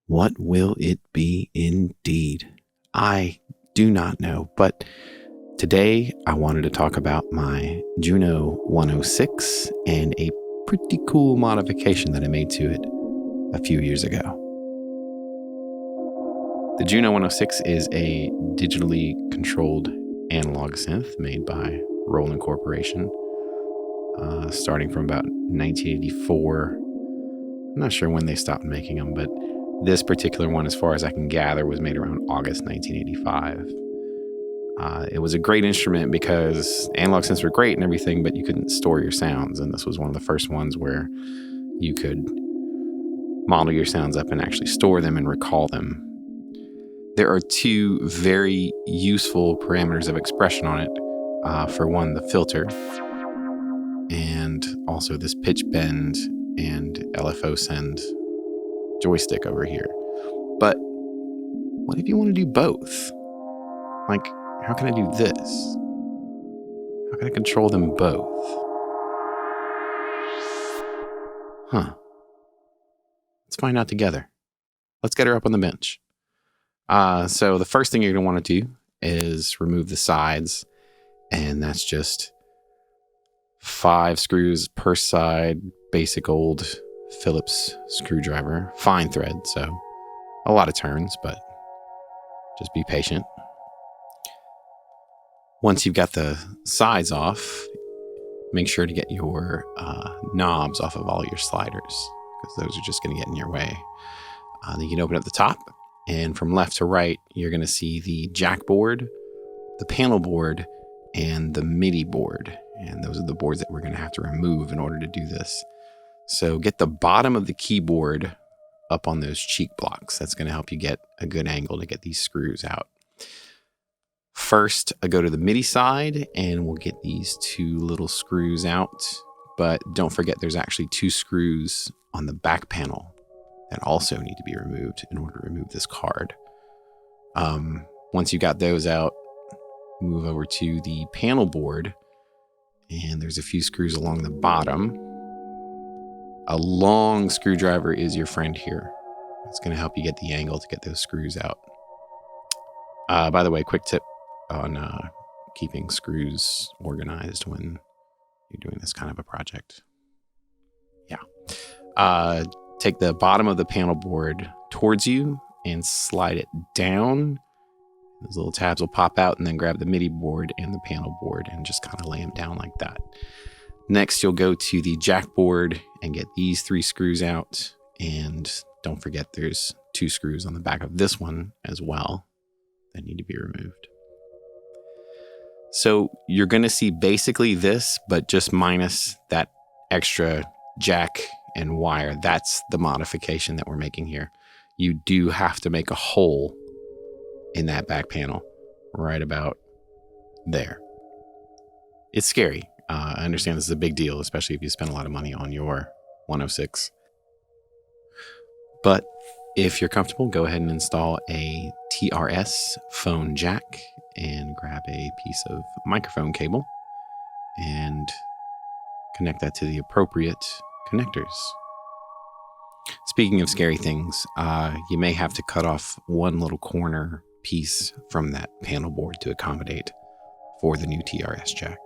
What will it be indeed? I do not know, but today I wanted to talk about my Juno-106 and a pretty cool modification that I made to it a few years ago. The Juno-106 is a digitally controlled analog synth made by Roland Corporation, starting from about 1984. I'm not sure when they stopped making them, but this particular one, as far as I can gather, was made around August 1985. It was a great instrument because analog synths were great and everything, but you couldn't store your sounds. And this was one of the first ones where you could model your sounds up and actually store them and recall them. There are two very useful parameters of expression on it. For one, the filter, and also this pitch bend and LFO send joystick over here. But what if you want to do both? Like, how can I do this? How can I control them both? Let's find out together. Let's get her up on the bench. So the first thing you're going to want to do is remove the sides, and that's just 5 screws per side, basic old Phillips screwdriver, fine thread, so a lot of turns, but just be patient. Once you've got the sides off, make sure to get your knobs off of all your sliders, because those are just going to get in your way. Then you can open up the top, and from left to right, you're going to see the jack board, the panel board, and the MIDI board. And those are the boards that we're going to have to remove in order to do this. So get the bottom of the keyboard up on those cheek blocks. That's going to help you get a good angle to get these screws out. First, I go to the MIDI side and we'll get these 2 little screws out. But don't forget there's actually 2 screws on the back panel that also need to be removed in order to remove this card. Once you got those out, move over to the panel board, and there's a few screws along the bottom. A long screwdriver is your friend here. It's going to help you get the angle to get those screws out. By the way, quick tip on keeping screws organized when you're doing this kind of a project. Yeah. Take the bottom of the panel board towards you and slide it down. Those little tabs will pop out, and then grab the MIDI board and the panel board and just kind of lay them down like that. Next, you'll go to the jack board and get these 3 screws out. And don't forget there's 2 screws on the back of this one as well that need to be removed. So you're going to see basically this, but just minus that extra jack and wire. That's the modification that we're making here. You do have to make a hole in that back panel right about there. It's scary. I understand this is a big deal, especially if you spend a lot of money on your 106. But if you're comfortable, go ahead and install a TRS phone jack and grab a piece of microphone cable and connect that to the appropriate connectors. Speaking of scary things, you may have to cut off one little corner piece from that panel board to accommodate for the new TRS jack.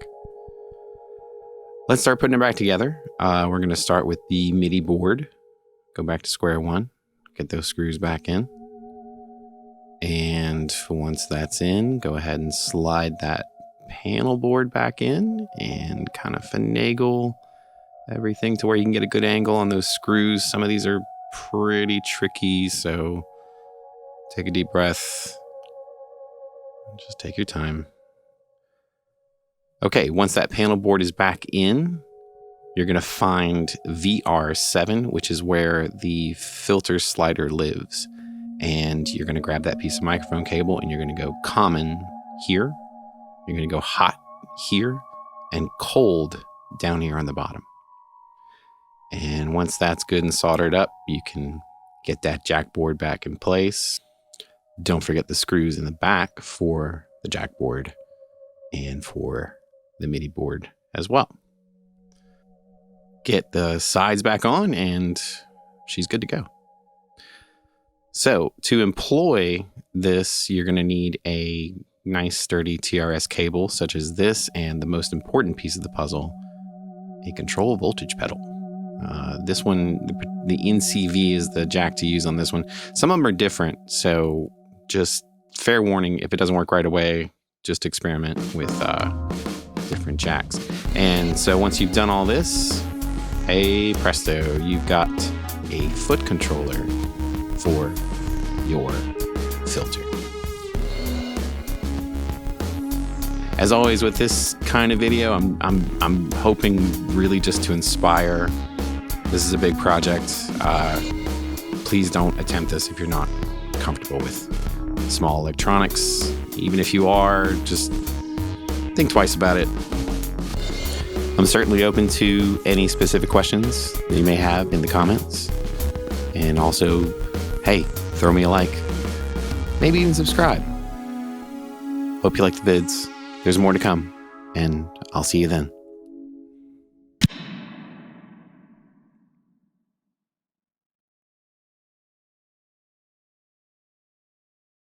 Let's start putting it back together. We're going to start with the MIDI board. Go back to square one. Get those screws back in. And once that's in, go ahead and slide that panel board back in and kind of finagle everything to where you can get a good angle on those screws. Some of these are pretty tricky, so take a deep breath. Just take your time. Okay, once that panel board is back in, you're going to find VR7, which is where the filter slider lives. And you're going to grab that piece of microphone cable and you're going to go common here. You're going to go hot here and cold down here on the bottom. And once that's good and soldered up, you can get that jack board back in place. Don't forget the screws in the back for the jack board and for the MIDI board as well. Get the sides back on and she's good to go. So to employ this, you're going to need a nice sturdy TRS cable such as this, and the most important piece of the puzzle, a control voltage pedal. This one, the NCV is the jack to use on this one. Some of them are different, so just fair warning, if it doesn't work right away, just experiment with different jacks. And so once you've done all this, hey presto, you've got a foot controller for your filter. As always with this kind of video, I'm hoping really just to inspire. This is a big project. Please don't attempt this if you're not comfortable with small electronics. Even if you are, just think twice about it. I'm certainly open to any specific questions that you may have in the comments. And also, hey, throw me a like. Maybe even subscribe. Hope you like the vids. There's more to come, and I'll see you then.